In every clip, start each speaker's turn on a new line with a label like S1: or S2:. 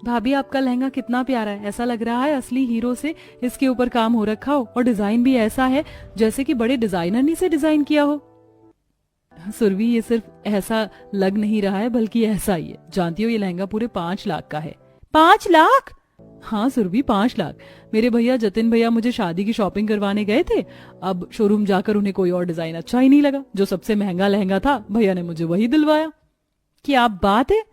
S1: भाभी आपका लहंगा कितना प्यारा है, ऐसा लग रहा है असली हीरो से इसके ऊपर काम हो रखा हो, और डिजाइन भी ऐसा है जैसे कि बड़े डिजाइनर ने इसे डिजाइन किया हो। सुरभि, ये सिर्फ ऐसा लग नहीं रहा है बल्कि ऐसा ही है। जानती हो ये लहंगा पूरे 5 लाख का है। 5 लाख? हाँ सुरभि, 5 लाख। मेरे भैया जतिन भैया मुझे शादी की शॉपिंग करवाने गए थे। अब शोरूम जाकर उन्हें कोई और डिजाइन अच्छा ही नहीं लगा। जो सबसे महंगा लहंगा था भैया ने मुझे वही दिलवाया। क्या बात है।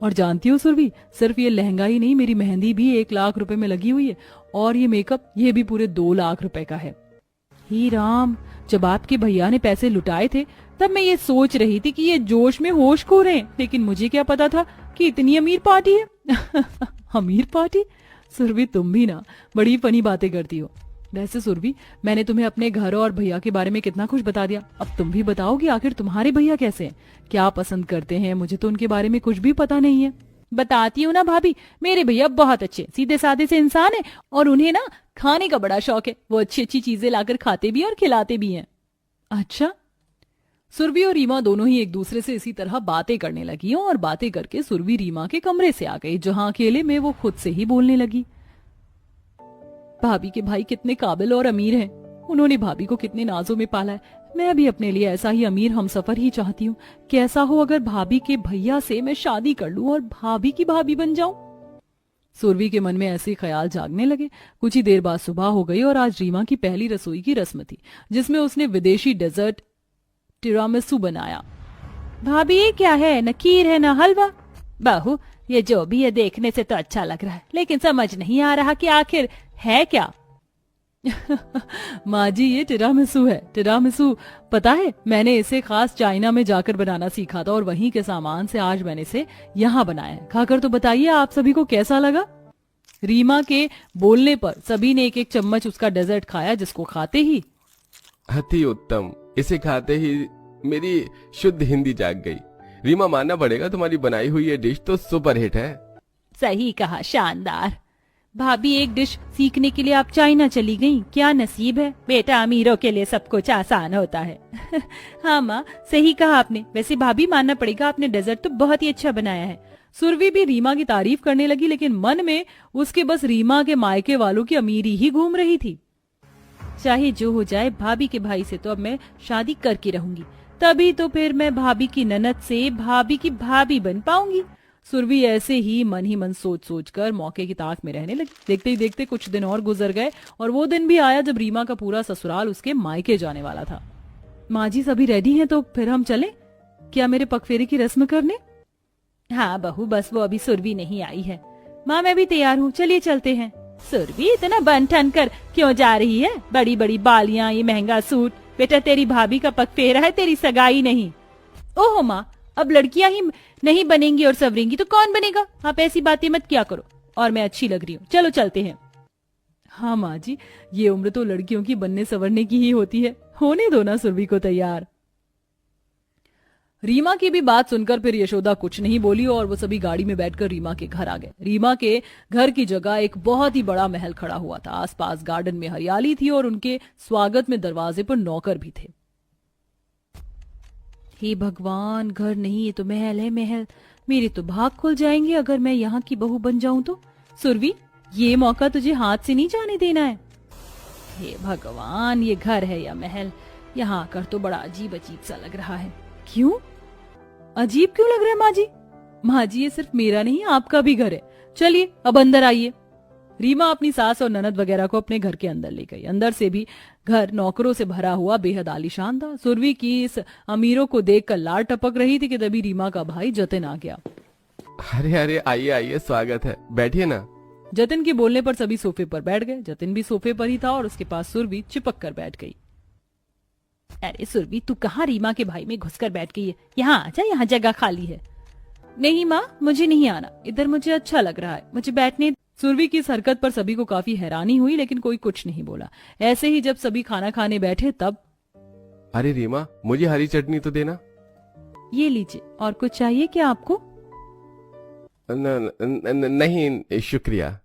S1: और जानती हो सुरभि, सिर्फ ये लहंगा ही नहीं, मेरी मेहंदी भी 1 लाख रुपए में लगी हुई है, और ये मेकअप ये भी पूरे 2 लाख रुपए का है। ही राम, जब आपके भैया ने पैसे लुटाए थे तब मैं ये सोच रही थी कि ये जोश में होश खो रहे हैं, लेकिन मुझे क्या पता था कि इतनी अमीर पार्टी है। अमीर पार्टी? सुरभि, तुम भी ना बड़ी फनी बातें करती हो। वैसे सुरभि, मैंने तुम्हें अपने घर और भैया के बारे में कितना कुछ बता दिया। अब तुम भी बताओगी आखिर तुम्हारे भैया कैसे हैं, क्या पसंद करते हैं? मुझे तो उनके बारे में कुछ भी पता नहीं है। बताती हूँ ना भाभी, मेरे भैया बहुत अच्छे सीधे साधे से इंसान है, और उन्हें ना खाने का बड़ा शौक है। वो अच्छी अच्छी चीजें लाकर खाते भी और खिलाते भी हैं। अच्छा। सुरभि और रीमा दोनों ही एक दूसरे से इसी तरह बातें करने लगी, और बातें करके सुरभि रीमा के कमरे से आ गई, जहां अकेले में वो खुद से ही बोलने लगी। भाभी के भाई कितने काबिल और अमीर हैं। उन्होंने भाभी को कितने नाजों में पाला है। मैं भी अपने लिए ऐसा ही अमीर हमसफर ही चाहती हूँ। कैसा हो अगर भाभी के भैया से मैं शादी कर लूं और भाभी की भाभी बन जाऊं। सुरभि के मन में ऐसे ख्याल जागने लगे। कुछ ही देर बाद सुबह हो गई और आज रीमा की पहली रसोई की रस्म थी, जिसमें उसने विदेशी डेजर्ट टिरामिसू बनाया। भाभी ये क्या है, न खीर है न हलवा। बहू, ये जो भी है देखने से तो अच्छा लग रहा है, लेकिन समझ नहीं आ रहा कि आखिर है क्या। माँ जी, ये टिरामिसू है। टिरामिसू पता है, मैंने इसे खास चाइना में जाकर बनाना सीखा था, और वहीं के सामान से आज मैंने इसे यहाँ बनाया है। खाकर तो बताइए आप सभी को कैसा लगा। रीमा के बोलने पर सभी ने एक एक चम्मच उसका डेजर्ट खाया, जिसको खाते ही
S2: अति उत्तम। इसे खाते ही मेरी शुद्ध हिंदी जाग गई। रीमा, मानना पड़ेगा, तुम्हारी बनाई हुई ये डिश तो सुपर हिट है।
S1: सही कहा, शानदार। भाभी, एक डिश सीखने के लिए आप चाइना चली गईं, क्या नसीब है। बेटा, अमीरों के लिए सब कुछ आसान होता है। हाँ माँ, सही कहा आपने। वैसे भाभी, मानना पड़ेगा, आपने डेजर्ट तो बहुत ही अच्छा बनाया है। सुरभि भी रीमा की तारीफ करने लगी, लेकिन मन में उसके बस रीमा के मायके वालों की अमीरी ही घूम रही थी। चाहे जो हो जाए, भाभी के भाई से तो अब मैं शादी करके रहूंगी, तभी तो फिर मैं भाभी की ननद से भाभी की भाभी बन पाऊंगी। सुरभि ऐसे ही मन सोच सोच कर मौके की ताक में रहने लगी। देखते ही देखते कुछ दिन और गुजर गए, और वो दिन भी आया जब रीमा का पूरा ससुराल उसके मायके जाने वाला था। माँ जी, सभी रेडी हैं तो फिर हम चलें क्या मेरे पगफेरे की रस्म करने? हाँ बहू, बस वो अभी सुरभि नहीं आई है। माँ, मैं भी तैयार हूँ, चलिए चलते हैं। सुरभि, इतना बन ठन कर क्यों जा रही है? बड़ी बड़ी बालियां, ये महंगा सूट। बेटा, तेरी भाभी का पगफेरा है, तेरी सगाई नहीं। ओहो माँ, अब लड़कियां ही नहीं बनेंगी और सवरेंगी तो कौन बनेगा? आप ऐसी बातें मत किया करो, और मैं अच्छी लग रही हूँ, चलो चलते हैं। हाँ माँ जी, ये उम्र तो लड़कियों की बनने संवरने की ही होती है। होने दो ना सुरभि को तैयार। रीमा की भी बात सुनकर फिर यशोदा कुछ नहीं बोली, और वो सभी गाड़ी में बैठकर रीमा के घर आ गए। रीमा के घर की जगह एक बहुत ही बड़ा महल खड़ा हुआ था। आसपास गार्डन में हरियाली थी, और उनके स्वागत में दरवाजे पर नौकर भी थे। हे भगवान, घर नहीं, ये तो महल है महल। मेरे तो भाग खुल जाएंगे अगर मैं यहाँ की बहू बन जाऊं तो। सुरभि, ये मौका तुझे हाथ से नहीं जाने देना है। हे भगवान, ये घर है या महल? यहाँ आकर तो बड़ा अजीब अजीब सा लग रहा है। क्यों अजीब क्यों लग रहा है माँ जी? माँ जी, ये सिर्फ मेरा नहीं, आपका भी घर है। चलिए अब अंदर आइए। रीमा अपनी सास और ननद वगैरह को अपने घर के अंदर ले गई। अंदर से भी घर नौकरों से भरा हुआ बेहद आलीशान था। सुरभि की इस अमीरों को देखकर लार टपक रही थी कि तभी रीमा का भाई जतिन आ गया।
S2: अरे अरे, आइए आइए, स्वागत है, बैठिए ना।
S1: जतिन के बोलने पर सभी सोफे पर बैठ गए। जतिन भी सोफे पर ही था, और उसके पास सुरभि चिपक कर बैठ गई। अरे सुरभि, तू कहाँ रीमा के भाई में घुसकर बैठ गई है? यहाँ आजा, यहाँ जगह खाली है। नहीं माँ, मुझे नहीं आना, इधर मुझे अच्छा लग रहा है, मुझे बैठने। सुरभि की इस हरकत पर सभी को काफी हैरानी हुई, लेकिन कोई कुछ नहीं बोला। ऐसे ही जब सभी खाना खाने बैठे तब,
S2: अरे रीमा, मुझे हरी चटनी तो देना।
S1: ये लीजिए। और कुछ चाहिए क्या आपको?
S2: नहीं शुक्रिया।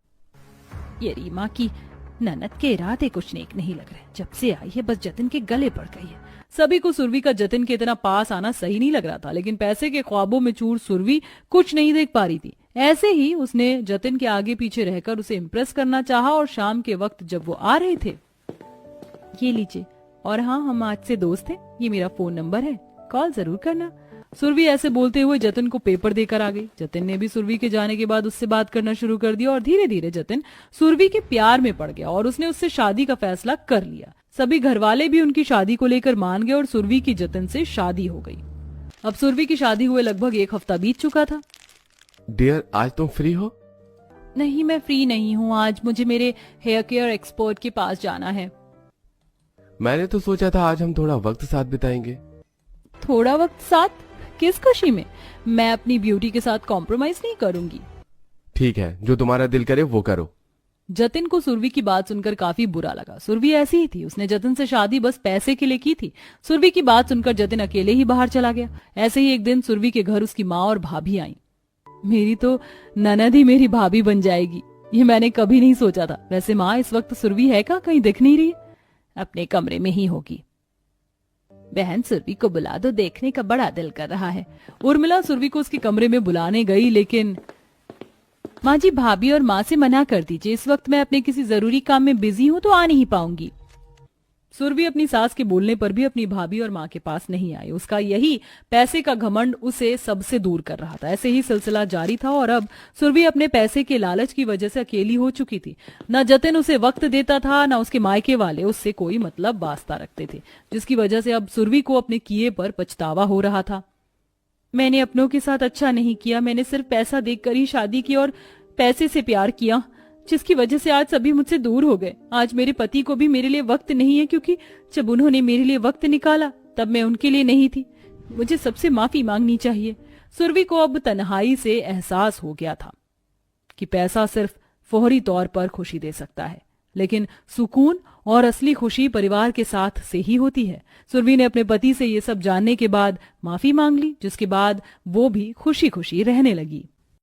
S1: ये रीमा की ननद के इरादे कुछ नेक नहीं लग रहे। जब से आई है बस जतिन के गले पड़ गई है। सभी को सुरभि का जतिन के इतना पास आना सही नहीं लग रहा था, लेकिन पैसे के ख्वाबों में चूर सुरभि कुछ नहीं देख पा रही थी। ऐसे ही उसने जतिन के आगे पीछे रहकर उसे इम्प्रेस करना चाहा और शाम के वक्त जब वो आ रहे थे, ये लीजिए, और हाँ, हम आज से दोस्त हैं, ये मेरा फोन नंबर है, कॉल जरूर करना। सुरभि ऐसे बोलते हुए जतिन को पेपर देकर आ गई। जतिन ने भी सुरभि के जाने के बाद उससे बात करना शुरू कर दिया और धीरे धीरे जतिन सुरभि के प्यार में पड़ गया और उसने उससे शादी का फैसला कर लिया। सभी घर वाले भी उनकी शादी को लेकर मान गए और सुरभि की जतिन से शादी हो गई। अब सुरभि की शादी हुए लगभग 1 हफ्ता बीत चुका था।
S2: डियर, आज तुम फ्री हो?
S1: नहीं, मैं फ्री नहीं हूँ, आज मुझे मेरे हेयर केयर एक्सपर्ट के पास जाना है।
S2: मैंने तो सोचा था आज हम थोड़ा वक्त साथ बिताएंगे।
S1: थोड़ा वक्त साथ? किस खुशी में? मैं अपनी ब्यूटी के साथ कॉम्प्रोमाइज नहीं करूंगी।
S2: ठीक है, जो तुम्हारा दिल करे वो करो।
S1: जतिन को सुरभि की बात सुनकर काफी बुरा लगा। सुरभि ऐसी ही थी, उसने जतिन से शादी बस पैसे के लिए की थी। सुरभि की बात सुनकर जतिन अकेले ही बाहर चला गया। ऐसे ही एक दिन सुरभि के घर उसकी माँ और भाभी आई। मेरी तो ननद ही मेरी भाभी बन जाएगी, ये मैंने कभी नहीं सोचा था। वैसे माँ, इस वक्त सुरभि है कहाँ? कहीं दिख नहीं रही। अपने कमरे में ही होगी। बहन, सुरभि को बुला दो, देखने का बड़ा दिल कर रहा है। उर्मिला सुरभि को उसके कमरे में बुलाने गई, लेकिन माँ जी, भाभी और माँ से मना कर दीजिए, इस वक्त मैं अपने किसी जरूरी काम में बिजी हूँ तो आ नहीं पाऊंगी। सुरभि अपनी सास के बोलने पर भी अपनी भाभी और माँ के पास नहीं आई। उसका यही पैसे का घमंड उसे सबसे दूर कर रहा था। ऐसे ही सिलसिला जारी था और अब सुरभि अपने पैसे के लालच की वजह से अकेली हो चुकी थी। न जतिन उसे वक्त देता था, न उसके मायके वाले उससे कोई मतलब वास्ता रखते थे, जिसकी वजह से अब सुरभि को अपने किए पर पछतावा हो रहा था। मैंने अपनों के साथ अच्छा नहीं किया, मैंने सिर्फ पैसा देखकर ही शादी की और पैसे से प्यार किया, जिसकी वजह से आज सभी मुझसे दूर हो गए। आज मेरे पति को भी मेरे लिए वक्त नहीं है, क्योंकि जब उन्होंने मेरे लिए वक्त निकाला तब मैं उनके लिए नहीं थी। मुझे सबसे माफी मांगनी चाहिए। सुरभि को अब तन्हाई से एहसास हो गया था कि पैसा सिर्फ फौरी तौर पर खुशी दे सकता है, लेकिन सुकून और असली खुशी परिवार के साथ से ही होती है। सुरभि ने अपने पति से ये सब जानने के बाद माफी मांग ली, जिसके बाद वो भी खुशी खुशी रहने लगी।